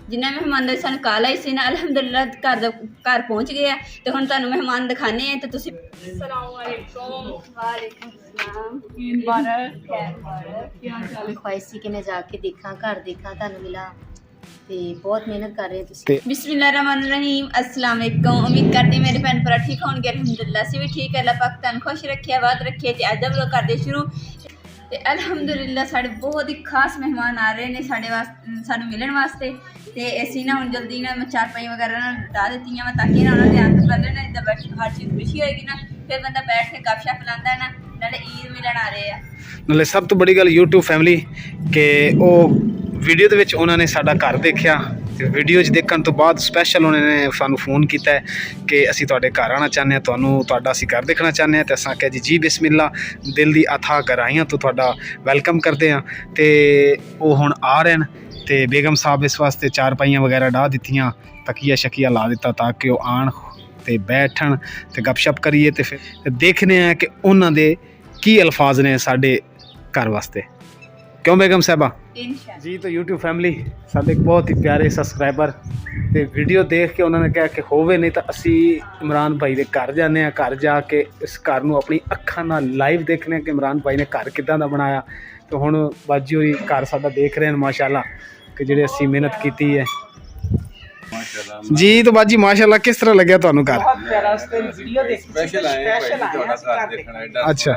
जिन्ना मेहमान दा सानू काला ही सी ना अलहमदुलिल्लाह घर पहुँच गए तो हुण तुहानू मेहमान दिखाने हैं तो तुसी ख्वाहिश सी कि मैं जाके देखा घर देखा तुहानू मिला ते बहुत मेहनत कर रहे तुसी। बिस्मिल्लाहिर्रहमानिर्रहीम अस्सलाम वालेकुम। उम्मीद करती मेरे भैन भरा ठीक होंगे अलहमदुलिल्लाह से भी ठीक है। अल्लाह पाक तुहानू खुश रखे आबाद रखे ते अज दा व्लॉग करदे शुरू ते अलहमदुलिल्लाह साढ़े बहुत ही खास मेहमान आ रहे ने साढ़े वास्ते सानू मिलने वास्ते ते असीं ना हुण जल्दी ना चारपाई वगैरह ना हटा दित्तियां वा ताकि ना उन्हां दे आने तो पहले ना इधर बैठ के हर चीज़ खुशी होएगी ना फिर बंदा बैठ के गपशप लांदा है ना नाले ईद मिलन आ रहे हैं। नाले सब तो बड़ी गल यूट्यूब फैमिली कि वो वीडियो दे विच उन्होंने साडा घर देखा ते वीडियो देखने तो बाद स्पैशल उन्होंने सानू फ़ोन किया कि असी तुहाडे घर आना चाहते हैं तुहानू तुहाडा असी घर देखना चाहते हैं तो असां कहा जी बिस्मिल्ला दिल दी अथाह गहराइयां तो तुहाडा वैलकम करते हैं तो वो हुण आ रहे हैं तो बेगम साहब इस वास्ते चारपाइयां वगैरह डाह दित्तियां तकिया शकिया ला दिता ताकि वो आन ते बैठन ते गपशप करिए तो फिर देखने हैं कि उन्हां दे की अल्फाज ने साडे घर वास्ते। क्यों बेगम साहबा जी। तो यूट्यूब फैमिली साडे बहुत ही प्यारे सबसक्राइबर ते वीडियो देख के उन्होंने कहा कि होवे नहीं तो असी इमरान भाई के घर जाने घर जाके इस घर नूं अपनी अखां नाल लाइव देखने कि इमरान भाई ने घर किदां दा बनाया। तो हुण बाजी होरी घर साडा देख रहे हैं माशाअल्लाह कि जिहड़े असी मेहनत कीती है जी। तो बाजी माशाअल्लाह किस तरह लग्या तुहानू घर? स्पेशल आए भाई ਤੁਹਾਡਾ ਘਰ ਦੇਖਣਾ ਐਡਾ अच्छा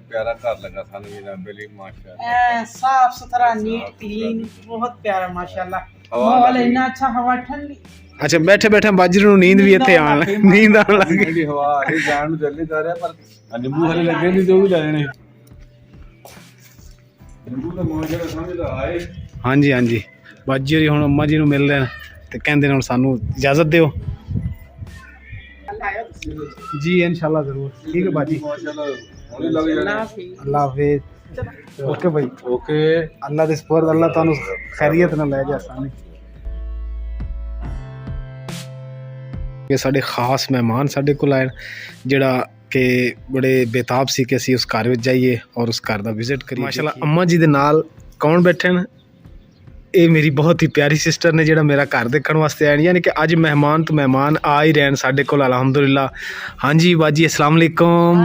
प्यारा घर लगा सानू ये बेली माशाअल्लाह साफ सुथरा नीट क्लीन बहुत प्यारा माशाल्लाह माहौल इतना अच्छा हवा ठंडी। अच्छा बैठे बैठे बाजी नूं नींद भी इत्थे आण नींद आण लग गई। ठंडी हवा आ रही जान ਨੂੰ ਜਲਦੀ ਜਾ ਰਿਹਾ ਪਰ ਨਿੰਬੂ ਹਲੇ ਲੱਗੇ ਨਹੀਂ ਜੋ ਵੀ ਲੈ ਲੈਣੇ ਨਿੰਬੂ ਦਾ ਮੌਜਾ ਸਮਝਦਾ ਆਏ। हाँ जी हाँ जी बाजी होरी हुण अम्मा जी नूं मिल रहे हैं तो कहंदे ने हुण सानू इजाजत दिओ जी इंशाल्लाह जरूर ठीक है बाजी माशाअल्लाह होने लग जाना। अल्लाह हाफिज ओके भाई ओके अल्लाह दे सुपुर्द अल्लाह तुहानू खैरियत नाल ले जा सानी। ये साडे खास मेहमान साडे कोल आए जिहड़ा कि बड़े बेताब सी कि असीं उस घर विच जाइए और उस घर दा विजिट करिए। माशाअल्लाह अम्मा जी दे नाल कौन बैठे ने? ये मेरी बहुत ही प्यारी सिस्टर ने जिहड़ा मेरा घर देखने वास्ते आए यानी कि अज मेहमान तो मेहमान आ ही रहे हैं साडे कोल अलहमदुलिल्लाह। हाँ जी बाजी अस्सलाम वालेकुम।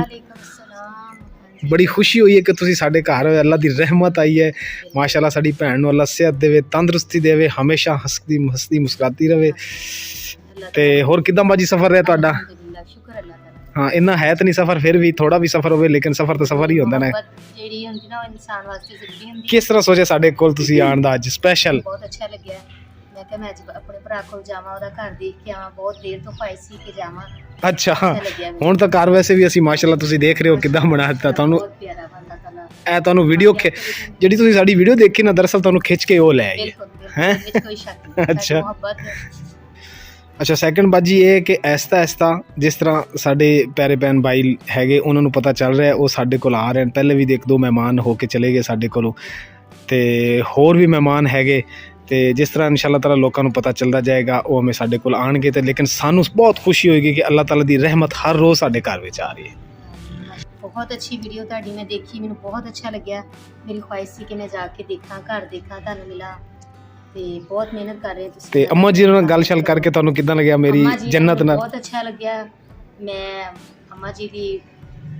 बड़ी खुशी हुई है कि तुसी साडे घर अल्लाह दी रहमत आई है माशाअल्लाह। साडी भैन नूं अल्लाह सेहत देवे तंदुरुस्ती देवे हमेशा हंसदी मुस्कुराती रहे। ते होर किदां बाजी सफ़र रहा तुहाडा? शुक्र अल्लाह दा। हाँ इन्ना है तो नहीं सफ़र फिर भी थोड़ा भी सफ़र होवे लेकिन सफ़र तो सफ़र ही होंदा ना। जेड़ी हुंदी ना इंसान वास्ते जरूरी हुंदी। किस तरह सोचे साडे कोल तुसी आण दा अज स्पेशल? बहुत अच्छा लग्या मैं कहा मैं अज अपने भरा कोल जावां ओदा घर देख के आवां बहुत देर तो ख्वाहिश सी कि जावां। अच्छा हुण तो घर वैसे भी असी माशाअल्लाह तुसी देख रहे हो किदां बना दित्ता तुहानू बहुत प्यारा बंदा ताला ए तुहानू वीडियो जिहड़ी तुसी साडी वीडियो देखी ना दरअसल तुहानू खिच के वो ले आई बिल्कुल हैं। बिल्कुल कोई शक नहीं। अच्छा। मोहब्बत अच्छा सैकेंड बाजी ये कि ऐसा ऐसा जिस तरह साडे प्यारे भैन भाई हैगे उन्होंने पता चल रहा है वो साडे कोल आ रहे हैं। पहले भी एक दो मेहमान होके चले गए साडे कोलों ते होर भी मेहमान हैगे ते जिस तरह इंशाअल्लाह ताला लोकां नूं पता चलता जाएगा वो हमें साडे कोल आणगे ते लेकिन सानू बहुत खुशी होएगी कि अल्लाह ताला दी रहमत हर रोज़ साडे घर विच आ रही है। बहुत अच्छी वीडियो तुहाडी मैं देखी मैनूं बहुत अच्छा लग्या। मेरी ख्वाहिश सी कि मैं जाके देखा घर देखा तुहानू मिला ते बहुत मेहनत कर रहे तुसीं। ते अम्मा जी नाल गल शल करके तुहानू किदां लग्या मेरी अम्मा जी जन्नत नूं नाल? बहुत अच्छा लग्या। मैं अम्मा जी दी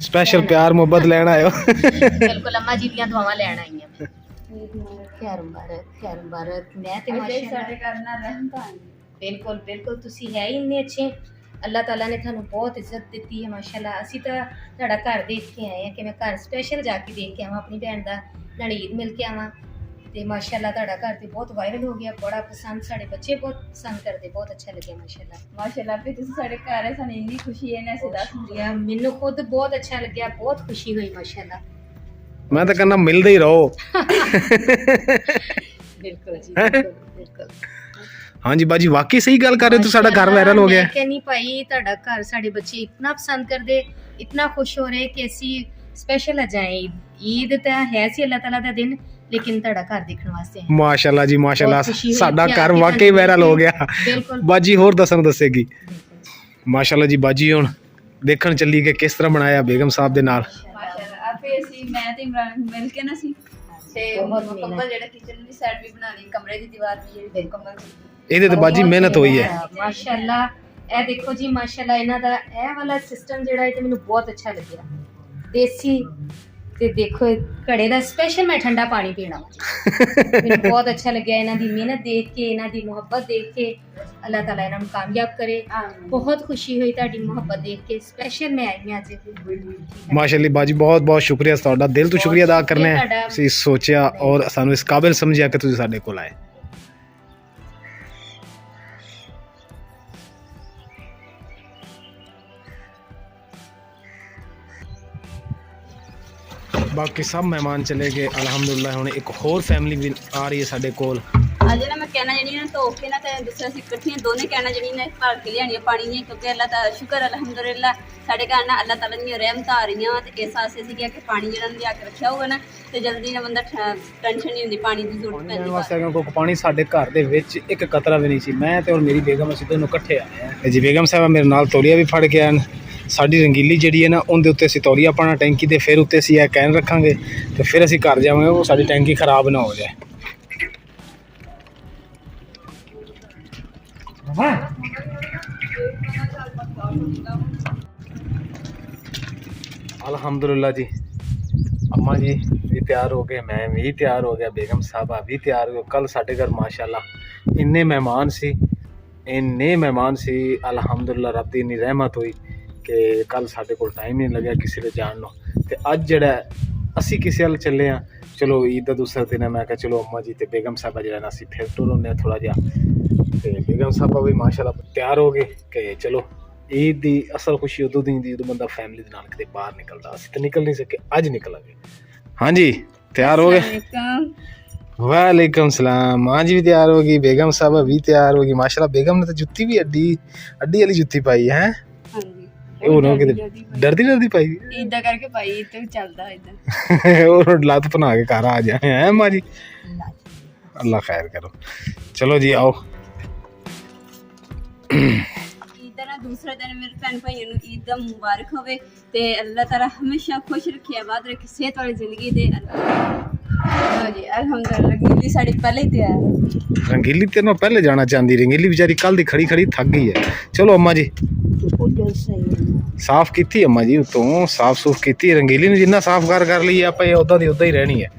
स्पेशल प्यार मोहब्बत लैण आयो। बिल्कुल अम्मा जी दियां दुआवां लैण आई हां। खैर मुबारक मैं ते माशाअल्लाह बिल्कुल बिल्कुल तुसीं है ही इन्ने अच्छे। अल्लाह ताला ने थानू बहुत इज्जत दी है माशाअल्लाह। असीं तां तुहाडा घर देख के आए हैं कि मैं घर स्पेशल जाके देख के आवां अपनी भैन दा नाल ईद मिल के आवां ते माशाअल्लाह तुहाडा घर ते बहुत वायरल हो गया बड़ा पसंद साडे बच्चे बहुत पसंद करदे बहुत अच्छा लग्या माशाअल्लाह। माशाअल्लाह फिर तुसी साडे घर आए सानू इन्नी खुशी है ना ऐसे दस या मैनू खुद बहुत अच्छा लग्या बहुत खुशी हुई माशाअल्लाह। मैं तो कहना मिलते ही रहो। बिल्कुल जी बिल्कुल। हाँ जी बाजी वाकई सही गल कर रहे हो साडा घर वायरल हो गया। मैं कहनी भाई तुहाडा घर साडे बच्चे इतना पसंद करदे इतना खुश हो रहे कि असी स्पेशल आ जाए। ईद तो है सी अल्लाह ताला दा दिन लेकिन तुहाडा घर देखने वास्ते हैं। माशाअल्लाह जी माशाअल्लाह बहुत खुशी हुई साडा कि घर आपकी वाकई वायरल हो गया। बिल्कुल बाजी होर दसेगी माशाअल्लाह जी। बाजी हुण देखण चली कि किस तरह बनाया बेगम साहब दे नाल। माशाअल्लाह अब फिर असीं मैं ते इमरान मिल के ना सी ਤੇ ਬਹੁਤ ਮੁਕੰਮਲ ਜਿਹੜਾ ਕਿਚਨ ਦੀ ਸਾਈਡ ਵੀ ਬਣਾ ਲਈ, ਕਮਰੇ ਦੀ ਦੀਵਾਰ ਵੀ ਜਿਹੜੀ ਮੁਕੰਮਲ ਇਹਦੇ ਤੇ ਬਾਜੀ ਮਿਹਨਤ ਹੋਈ ਹੈ। ਮਾਸ਼ਾਅੱਲਾ। ਇਹ ਦੇਖੋ ਜੀ ਮਾਸ਼ਾਅੱਲਾ ਇਹਨਾਂ ਦਾ ਇਹ ਵਾਲਾ ਸਿਸਟਮ ਜਿਹੜਾ ਹੈ ਤੇ ਮੈਨੂੰ ਬਹੁਤ ਅੱਛਾ ਲੱਗਿਆ, ਦੇਸੀ। ਤੇ ਦੇਖੋ ਘੜੇ ਦਾ ਸਪੈਸ਼ਲ ਮੈਂ ਠੰਡਾ ਪਾਣੀ ਪੀਣਾ ਮੈਨੂੰ ਬਹੁਤ ਅੱਛਾ ਲੱਗਿਆ। ਇਹਨਾਂ ਦੀ ਮਿਹਨਤ ਦੇਖ ਕੇ, ਇਹਨਾਂ ਦੀ ਮੁਹੱਬਤ ਦੇਖ ਕੇ ਅੱਲਾਹ ਤਾਲਾ ਇਹਨਾਂ ਨੂੰ ਕਾਮਯਾਬ ਕਰੇ। ਬਹੁਤ ਖੁਸ਼ੀ ਹੋਈ ਤੁਹਾਡੀ ਮੁਹੱਬਤ ਦੇਖ ਕੇ, ਸਪੈਸ਼ਲ ਮੈਂ ਆਈ ਹਾਂ ਅੱਜ। ਮਾਸ਼ਾਅੱਲਾ ਬਾਜੀ ਬਹੁਤ ਬਹੁਤ ਸ਼ੁਕਰੀਆ ਤੁਹਾਡਾ, ਦਿਲ ਤੋਂ ਸ਼ੁਕਰੀਆ ਅਦਾ ਕਰਨਾ ਹੈ। ਤੁਸੀਂ ਸੋਚਿਆ ਔਰ ਸਾਨੂੰ ਇਸ ਕਾਬਿਲ ਸਮਝਿਆ ਕਿ ਤੁਸੀਂ ਸਾਡੇ ਕੋਲ ਆਏ। ਬਾਕੀ ਸਭ ਮਹਿਮਾਨ ਚਲੇ ਗਏ ਅਲਹਮਦੁਲਿਲਾ। ਹੁਣ ਇੱਕ ਹੋਰ ਫੈਮਿਲੀ ਵੀ ਆ ਰਹੀ ਹੈ ਸਾਡੇ ਕੋਲ। ਅੱਜ ਨਾ ਮੈਂ ਕਹਿਣਾ ਜਿਹੜੀ ਨਾ ਧੋ ਕੇ ਨਾ ਤੇ ਦੱਸਿਆ ਸੀ ਇਕੱਠੀਆਂ ਦੋਨੇ ਕਹਿਣਾ ਜਿਹੜੀ ਨੇ ਭਰ ਕੇ ਲਿਆਣੀ ਪਾਣੀ ਦੀਆਂ, ਕਿਉਂਕਿ ਅੱਲਾਹ ਦਾ ਸ਼ੁਕਰ ਅਲਹਮਦੁਲਿਲਾ ਸਾਡੇ ਘਰ ਨਾ ਅੱਲਾਹ ਤਾਲਾ ਦੀਆਂ ਰਹਿਮਤਾਂ ਆ ਰਹੀਆਂ। ਤੇ ਇਸ ਵਾਸਤੇ ਸੀ ਕਿ ਪਾਣੀ ਜਿਹੜਾ ਲਿਆ ਕੇ ਰੱਖਿਆ ਹੋਊਗਾ ਨਾ ਤੇ ਜਲਦੀ ਨਾ ਬੰਦਾ ਟੈਨਸ਼ਨ ਨਹੀਂ ਹੁੰਦੀ, ਪਾਣੀ ਦੀ ਜ਼ਰੂਰਤ ਪੈਂਦੀ ਵਾਸਤੇ ਕਿਉਂਕਿ ਪਾਣੀ ਸਾਡੇ ਘਰ ਦੇ ਵਿੱਚ ਇੱਕ ਕਤਰਾ ਵੀ ਨਹੀਂ ਸੀ। ਮੈਂ ਤੇ ਔਰ ਮੇਰੀ ਬੇਗਮ ਅਸੀਂ ਦੋਨੋਂ ਇਕੱਠੇ ਆਏ ਹਾਂ ਜੀ। ਬੇਗਮ ਸਾਹਿਬਾ ਮੇਰੇ ਨਾਲ ਤੌਲੀਆ ਵੀ ਫੜ ਕੇ ਆਣ। ਸਾਡੀ ਰੰਗੀਲੀ ਜਿਹੜੀ ਹੈ ਨਾ ਉਹਦੇ ਉੱਤੇ ਅਸੀਂ ਤੌਲੀਆ ਪਾਣਾ ਟੈਂਕੀ ਦੇ, ਫਿਰ ਉੱਤੇ ਅਸੀਂ ਇਹ ਕੈਨ ਰੱਖਾਂਗੇ ਤੇ ਫਿਰ ਅਸੀਂ ਘਰ ਜਾਵਾਂਗੇ, ਉਹ ਸਾਡੀ ਟੈਂਕੀ ਖਰਾਬ ਨਾ ਹੋ ਜਾਏ। अल्हम्दुलिल्लाह जी, अम्मा जी भी तैयार हो गए, मैं भी तैयार हो गया, बेगम साहबा भी तैयार हो गए। कल साढ़े घर माशाल्लाह इन्ने मेहमान सी अल्हम्दुलिल्लाह रब दी इन्नी रहमत हुई कि कल साढ़े कोल टाइम नहीं लग्या किसी दे जान नो। ते अज जेह्ड़ा असी किसे हल चले हाँ, चलो ईद दा दूसरा दिन है, मैं कहा चलो अम्मा जी ते बेगम साहबा जेह्ड़ा ना असी फिर टुर होने थोड़ा जिहा। ते बेगम साहबा भी माशाल्लाह तैयार हो गए कि चलो ईद दी असल खुशी उदों दी हुंदी उदों बंदा फैमिली दे नाल किते बाहर निकलदा। असीं ते निकल नहीं सके, अज निकलांगे। हाँ जी तैयार हो गए? वालेकुम सलाम। हाँ जी भी तैयार हो गई, बेगम साहबा भी तैयार हो गई माशाल्लाह। बेगम ने तो जुत्ती भी अड्डी वाली जुत्ती पाई है। डरदी पाई इदा करके पाई तो चलदा इदा और लत बना के घर आ जाए हैं अम्मा जी। अल्लाह खैर करो। चलो जी आओ। दूसरा दिन मेरे भैन भाइयों को ईद का मुबारक होवे ते अल्लाह ताला हमेशा खुश रखे, आबाद रखे, सेहत वाली जिंदगी दे। जी अल्हम्दुलिल्लाह रंगीली साड़ी पहले ही तैयार। रंगीली तेरे नाल पहले जाना चाहती, रंगीली बेचारी कल दी खड़ी खड़ी थक गई है। चलो अम्मा जी साफ की अम्मा जी, उतों साफ सूफ की। रंगीली ने जिन्ना साफ कर ली आप उदा दी उदा ही रहनी है।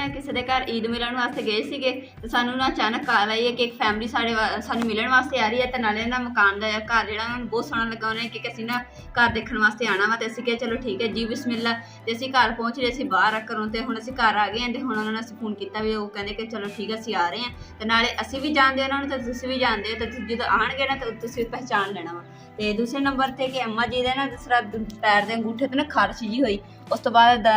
ਕਿਸੇ ਦੇ ਘਰ ਈਦ ਮਿਲਣ ਵਾਸਤੇ ਗਏ ਸੀਗੇ ਤੇ ਸਾਨੂੰ ਨਾ ਅਚਾਨਕ ਕਾਲ ਆਈ ਹੈ ਕਿ ਇੱਕ ਫੈਮਿਲੀ ਸਾਨੂੰ ਮਿਲਣ ਵਾਸਤੇ ਆ ਰਹੀ ਹੈ ਤੇ ਨਾਲੇ ਨਾ ਮਕਾਨ ਦਾ ਘਰ ਜਿਹੜਾ ਉਹਨਾਂ ਨੂੰ ਬਹੁਤ ਸੋਹਣਾ ਲੱਗਾ ਉਹਨੇ ਕਿ ਅਸੀਂ ਨਾ ਘਰ ਦੇਖਣ ਵਾਸਤੇ ਆਣਾ ਵਾ। ਤੇ ਅਸੀਂ ਕਿਹਾ ਚਲੋ ਠੀਕ ਹੈ ਜੀ ਬਿਸਮਿਲ੍ਲਾ। ਤੇ ਅਸੀਂ ਘਰ ਪਹੁੰਚ ਰਹੇ ਸੀ ਬਾਹਰ ਘਰੋਂ ਤੇ ਹੁਣ ਅਸੀਂ ਘਰ ਆ ਗਏ ਹਾਂ ਤੇ ਹੁਣ ਉਹਨਾਂ ਨੇ ਅਸੀਂ ਫੋਨ ਕੀਤਾ ਵੀ ਉਹ ਕਹਿੰਦੇ ਕਿ ਚਲੋ ਠੀਕ ਹੈ ਅਸੀਂ ਆ ਰਹੇ ਹਾਂ ਤੇ ਨਾਲੇ ਅਸੀਂ ਵੀ ਜਾਣਦੇ ਉਹਨਾਂ ਨੂੰ ਤੇ ਤੁਸੀਂ ਵੀ ਜਾਣਦੇ ਹੋ ਤੇ ਜਦੋਂ ਆਣਗੇ ਨਾ ਤਾਂ ਤੁਸੀਂ ਪਹਿਚਾਣ ਲੈਣਾ ਵਾ। ਤੇ ਦੂਸਰੇ ਨੰਬਰ ਤੇ ਕਿ ਅੰਮਾ ਜੀ ਦੇ ਨਾ ਦੂਸਰਾ ਪੈਰ ਦੇ ਅੰਗੂਠੇ ਤੇ ਨਾ ਖਾਰਸ਼ ਜੀ ਹੋਈ, ਉਸ ਤੋਂ ਬਾਅਦ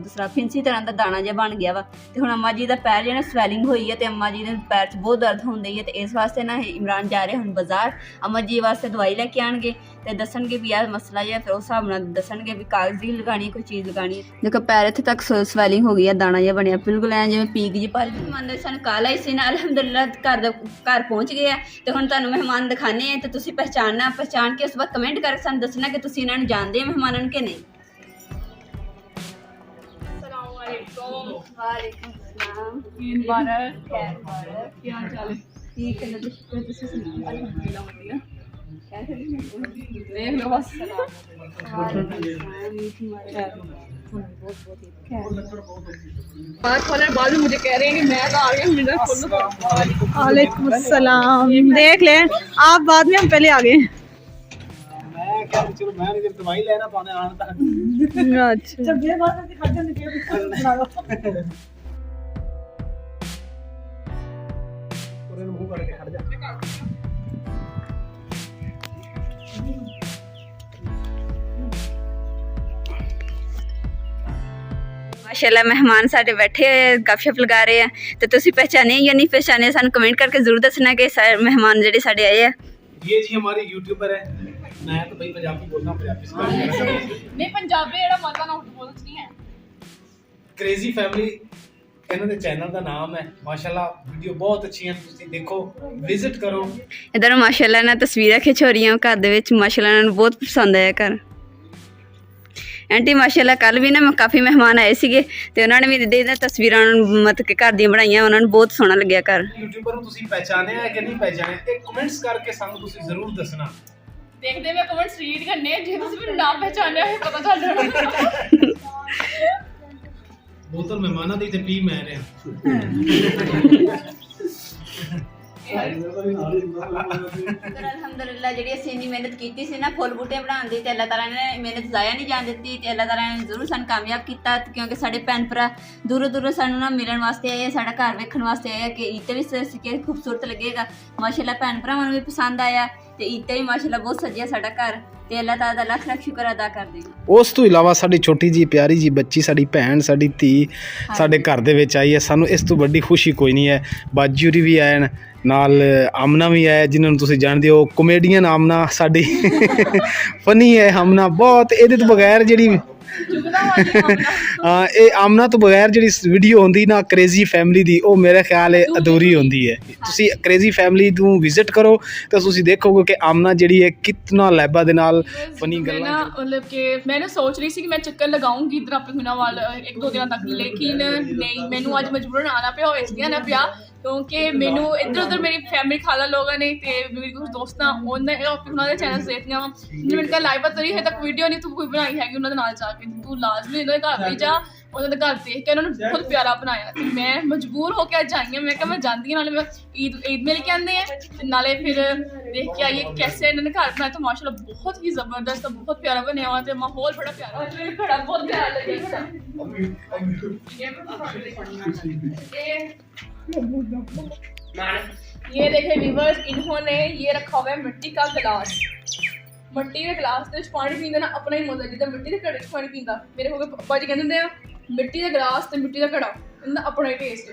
दूसरा फिंसी तरह का दाना जहा बन गया वा। तो हुण अम्मा जी का पैर जो स्वैलिंग हुई है तो अम्मा जी के पैर च बहुत दर्द होंदी है। तो इस वास्ते ना इमरान जा रहे हैं बाजार अम्मा जी वास्ते दवाई लैके आएंगे तो दसणगे भी यह मसला है, फिर उस हिसाब नाल दसणगे भी कागज़ी लगानी कोई चीज़ लगानी। देखो पैर इत्थे तक स्वैलिंग हो गई है, दाना जहा बनया बिल्कुल ऐ जिवें पीक जी भर मेहमान सन काल आई सी ना अल्हम्दुलिल्लाह घर पहुँच गए हैं। तो हुण तुहानूं मेहमान दिखाने हैं तो तुसीं पहचान के उस बाद कमेंट करके सानूं दसना कि तुसीं इन्हां नूं जानदे हो मेहमानां नूं कि नहीं। वालेकुम सलाम। ईद मुबारक। खैर मुबारक। क्या हाल चाल है? ठीक है तो शुक्र तुसी सुनाओ। अल्हम्दुलिल्लाह बढ़िया। कैसे देख लो बस। वालेकुम सलाम। ईद मुबारक। बात खोलने बाद में मुझे कह रहे हैं कि मैं तो आ गया, मुझे खोलो। वालेकुम अस्सलाम। देख ले आप बाद में, हम पहले आ गए। चलो मैं जब दवाई लेना पाने आना था। अच्छा जब ये बात है खड़ जाने के बना लो पूरे मुंह करके खड़ जा। माशाल्लाह मेहमान साडे बैठे गपशप लगा रहे हैं तो तुसी पहचाने या नहीं पहचाने सानू कमेंट करके जरूर दसना कि मेहमान जेडे साडे आए हैं। ये जी हमारे यूट्यूबर है। मैं तो भाई पंजाबी बोलना, पंजाबी नहीं पंजाबी जेड़ा मजा ना बोल नहीं है। क्रेजी फैमिली ਇਹਨਾਂ ਦੇ ਚੈਨਲ ਦਾ ਨਾਮ ਹੈ। ਮਾਸ਼ਾਅੱਲਾ ਵੀਡੀਓ ਬਹੁਤ ਅੱਛੀਆਂ ਤੁਸੀਂ ਦੇਖੋ, ਵਿਜ਼ਿਟ ਕਰੋ। ਇਧਰ ਮਾਸ਼ਾਅੱਲਾ ਨਾਲ ਤਸਵੀਰਾਂ ਖਿੱਚ ਹੋ ਰਹੀਆਂ ਘਰ ਦੇ ਵਿੱਚ, ਮਾਸ਼ਾਅੱਲਾ ਨਾਲ ਬਹੁਤ ਪਸੰਦ ਆਇਆ ਘਰ। ਆਂਟੀ ਮਾਸ਼ਾਅੱਲਾ ਕੱਲ ਵੀ ਨਾ ਕਾਫੀ ਮਹਿਮਾਨ ਆਏ ਸੀਗੇ ਤੇ ਉਹਨਾਂ ਨੇ ਵੀ ਦੇ ਤਸਵੀਰਾਂ ਮਤਲਬ ਕਿ ਘਰ ਦੀਆਂ ਬਣਾਈਆਂ, ਉਹਨਾਂ ਨੂੰ ਬਹੁਤ ਸੋਹਣਾ ਲੱਗਿਆ ਘਰ। ਯੂਟਿਊਬਰ ਨੂੰ ਤੁਸੀਂ ਪਹਿਚਾਨਿਆ ਹੈ ਕਿ ਨਹੀਂ ਪਹਿਚਾਨਿਆ, ਇਹ ਕਮੈਂਟਸ ਕਰਕੇ ਸਾਨੂੰ ਤੁਸੀਂ ਜ਼ਰੂਰ ਦੱਸਣਾ। ਦੇਖਦੇ ਮੈਂ ਕਮੈਂਟਸ ਰੀਡ ਕਰਨੇ, ਜੇ ਤੁਸੀਂ ਮੈਨੂੰ ਨਾਮ ਪਹਿਚਾਨਿਆ ਹੈ ਪਤਾ ਚੱਲ ਜਾਣਾ। ਬੋਤਲ ਮਹਿਮਾਨਾਂ ਦੀ ਤੇ ਪੀ ਮੈਂ ਰਿਹਾ। ਅਲਹਮਦੁਲਿਲਾ ਜਿਹੜੀ ਅਸੀਂ ਇੰਨੀ ਮਿਹਨਤ ਕੀਤੀ ਸੀ ਨਾ ਫੁੱਲ ਬੂਟੇ ਬਣਾਉਣ ਦੀ, ਤੇ ਅੱਲਾਹ ਤਾਲਾ ਨੇ ਮਿਹਨਤ ਜ਼ਾਇਆ ਨਹੀਂ ਜਾਣ ਦਿੱਤੀ, ਤੇ ਅੱਲਾਹ ਤਾਲਾ ਨੇ ਜ਼ਰੂਰ ਸਾਨੂੰ ਕਾਮਯਾਬ ਕੀਤਾ, ਕਿਉਂਕਿ ਸਾਡੇ ਭੈਣ ਭਰਾ ਦੂਰੋਂ ਦੂਰੋਂ ਸਾਨੂੰ ਨਾ ਮਿਲਣ ਵਾਸਤੇ ਆਏ, ਸਾਡਾ ਘਰ ਵੇਖਣ ਵਾਸਤੇ ਆਏ ਕਿ ਈਦ 'ਤੇ ਵੀ ਕਿ ਖੂਬਸੂਰਤ ਲੱਗੇਗਾ। ਮਾਸ਼ਾਅੱਲਾ ਭੈਣ ਭਰਾਵਾਂ ਨੂੰ ਵੀ ਪਸੰਦ ਆਇਆ, ਤੇ ਈਦ 'ਤੇ ਵੀ ਮਾਸ਼ਾਅੱਲਾ ਬਹੁਤ ਸਜਿਆ ਸਾਡਾ ਘਰ, ਤੇ ਅੱਲਾਹ ਤਾਲਾ ਦਾ ਲੱਖ ਲੱਖ ਸ਼ੁਕਰ ਅਦਾ ਕਰਦੇ ਹਾਂ। ਉਸ ਤੋਂ ਇਲਾਵਾ ਸਾਡੀ ਛੋਟੀ ਜੀ ਪਿਆਰੀ ਜੀ ਬੱਚੀ, ਸਾਡੀ ਭੈਣ, ਸਾਡੀ ਧੀ ਸਾਡੇ ਘਰ ਦੇ ਵਿੱਚ ਆਈ ਹੈ। ਸਾਨੂੰ ਇਸ ਤੋਂ ਵੱਡੀ ਖੁਸ਼ੀ ਕੋਈ ਨਹੀਂ ਹੈ। ਬਾਜੂਰੀ ਵੀ ਆਏ ਨੇ ਨਾਲ, ਆਮਨਾ ਵੀ ਆਇਆ ਜਿਨ੍ਹਾਂ ਨੂੰ ਤੁਸੀਂ ਜਾਣਦੇ ਹੋ, ਕਮੇਡੀਅਨ ਆਮਨਾ ਸਾਡੀ ਫਨੀ ਹੈ ਆਮਨਾ ਬਹੁਤ। ਇਹਦੇ ਤੋਂ ਬਗੈਰ ਜਿਹੜੀ ਇਹ ਆਮਨਾ ਤੋਂ ਬਗੈਰ ਜਿਹੜੀ ਵੀਡੀਓ ਹੁੰਦੀ ਨਾ ਕ੍ਰੇਜ਼ੀ ਫੈਮਿਲੀ ਦੀ, ਉਹ ਮੇਰੇ ਖਿਆਲ ਹੈ ਅਧੂਰੀ ਹੁੰਦੀ ਹੈ। ਤੁਸੀਂ ਕ੍ਰੇਜ਼ੀ ਫੈਮਿਲੀ ਨੂੰ ਵਿਜ਼ਿਟ ਕਰੋ ਤਾਂ ਤੁਸੀਂ ਦੇਖੋਗੇ ਕਿ ਆਮਨਾ ਜਿਹੜੀ ਹੈ ਕਿਤਨਾ ਲੈਬਾ ਦੇ ਨਾਲ ਫਨੀ ਗੱਲਾਂ। मतलब कि मैंने सोच रही थी कि मैं चक्कर लगाऊंगी इधर अपने हुना वाल 1-2 दिन तक, लेकिन नहीं, मैनू अज मजबूरन आना पिया, इसलिए आना पिया क्योंकि मैनू इधर उधर मेरी फैमिली खाला लोग ने ते मेरी कुछ दोस्त उन्होंने चैनल देखिया वा, मैंने कहा लाइव तरी है तक वीडियो नहीं तू कोई बनाई हैगी उन्होंने नाल जाके, तू लाजमी उन्होंने घर भी जा, उन्होंने घर देख के उन्होंने बहुत प्यारा बनाया, ते मैं मजबूर होकर अज आई हूँ। मैं कहा मैं जाती नाले मैं ईद मिल के आते हैं नाले फिर देख के आइए कैसे इन्होंने घर बनाया, तो माशाल्लाह बहुत ही जबरदस्त, बहुत प्यारा बनया हुआ, तो माहौल बड़ा प्यारा, घड़ा बहुत प्यारा लगे। ये देखे व्यूअर्स, इन्होंने ये रखा हुआ है मिट्टी का गिलास, मिट्टी के गिलास के पानी पींदा ना अपना ही मजा, जिदा मिट्टी के घड़े च पानी पींदा मेरे हो गए पापा जी कहते हैं मिट्टी का गिलास ते मिट्टी का घड़ा, इनका अपना ही टेस्ट।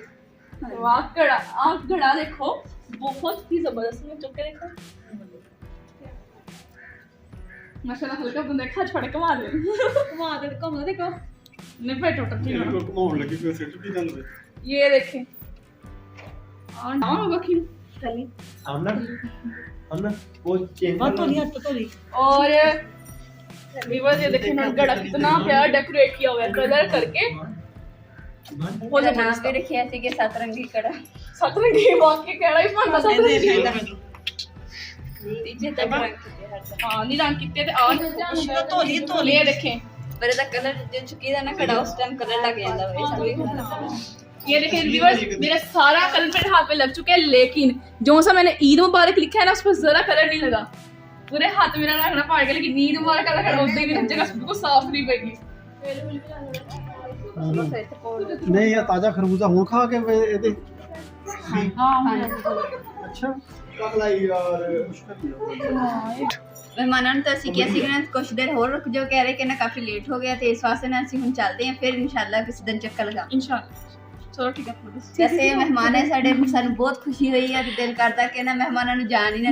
वाह घड़ा, आप घड़ा देखो बहुत ही जबरदस्त, में चुप के देखो माशाल्लाह, हल्का बंदा खा छड़ घुमा दे घुमा देखो नहीं भाई टोटल घुमाउण लगी फिर सिर टूटी जांदा वे। ये देखें और व्यूअर्स ये देखें ना गड़ा कितना प्यारा डेकोरेट किया हुआ है कलर करके, बहुत नाम भी रखिया सी कि सतरंगी कड़ा, सतरंगी वाकई केड़ा ही बनदा सतरंगी नीचे तक रंग किते हर तरह। हां नी रंग किते ते आ धोली ये देखें पर ਇਹਦਾ ਕਲਰ ਜਿੰਨ ਚੁੱਕੀ ਦਾ ਨਾ ਕੜਾ ਉਸ ਟਾइम कलर लग ਜਾਂਦਾ ਵੇ सब। ये देखिए व्यूअर्स मेरा सारा कलर मेरे हाथ पे लग चुका है, लेकिन जो सा मैंने ईद मुबारक लिखा है ना उस पर जरा कलर नहीं लगा, पूरे हाथ मेरा रखना पड़ गया, लेकिन ईद मुबारक का कलर उधर भी जगह बिल्कुल साफ नहीं पेगी। नहीं यार ताजा खरबूजा हुन खा के ਇਹਦੇ ਅੱਛਾ ਕਗलाई यार मुश्किल ਮਹਿਮਾਨਾਂ ਨੂੰ ਤਾਂ ਅਸੀਂ ਕਿਹਾ ਸੀ ਕਿ ਕੁਝ ਦੇਰ ਹੋਰ ਰੁਕ ਜਾਓ, ਕਹਿ ਰਹੇ ਕਿ ਨਾ ਕਾਫੀ ਲੇਟ ਹੋ ਗਿਆ, ਤੇ ਇਸ ਵਾਸਤੇ ਨਾ ਅਸੀਂ ਹੁਣ ਚੱਲਦੇ ਹਾਂ, ਫਿਰ ਇਨਸ਼ਾਅੱਲਾ ਕਿਸੇ ਦਿਨ ਚੱਕਰ ਲਗਾਵਾਂਗੇ इंशाल्लाह चलो ठीक है। ਵੈਸੇ ਮਹਿਮਾਨ ਹੈ ਸਾਡੇ, ਸਾਨੂੰ ਬਹੁਤ ਖੁਸ਼ੀ ਹੋਈ ਹੈ, ਤੇ ਦਿਲ ਕਰਦਾ ਕਿ ਨਾ ਮਹਿਮਾਨਾਂ ਨੂੰ ਜਾਣ ਹੀ ਨਾ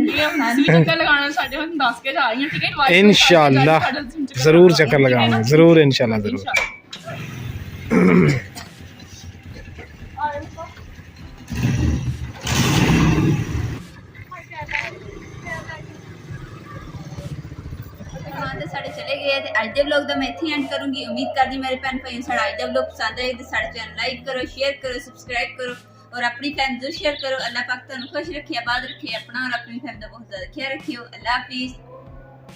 चक्कर लगाना साडे हम 10 के जा रही हैं, ठीक है इंशाल्लाह जरूर चक्कर लगाएंगे, जरूर इंशाल्लाह जरूर। ਸਾਡੇ ਚਲੇ ਗਏ, ਤੇ ਅੱਜ ਦੇ ਵਲੌਗ ਦਾ ਮੈਂ ਇੱਥੇ ਐਂਡ ਕਰੂੰਗੀ। ਉਮੀਦ ਕਰਦੀ ਮੇਰੇ ਭੈਣ ਭਾਈਆਂ ਨੂੰ ਸਾਡਾ ਅੱਜ ਦਾ ਵਲੌਗ ਪਸੰਦ ਆਏ, ਤੇ ਸਾਡੇ ਚੈਨਲ ਲਾਈਕ ਕਰੋ, ਸ਼ੇਅਰ ਕਰੋ, ਸਬਸਕ੍ਰਾਈਬ ਕਰੋ, और अपनी फैमिली जरूर शेयर करो। अल्लाह पाक तुहानू खुश रखे, आबाद रखे, अपना और अपनी फैमिली का बहुत ज़्यादा ख्याल रखियो। अल्लाह हाफिज़।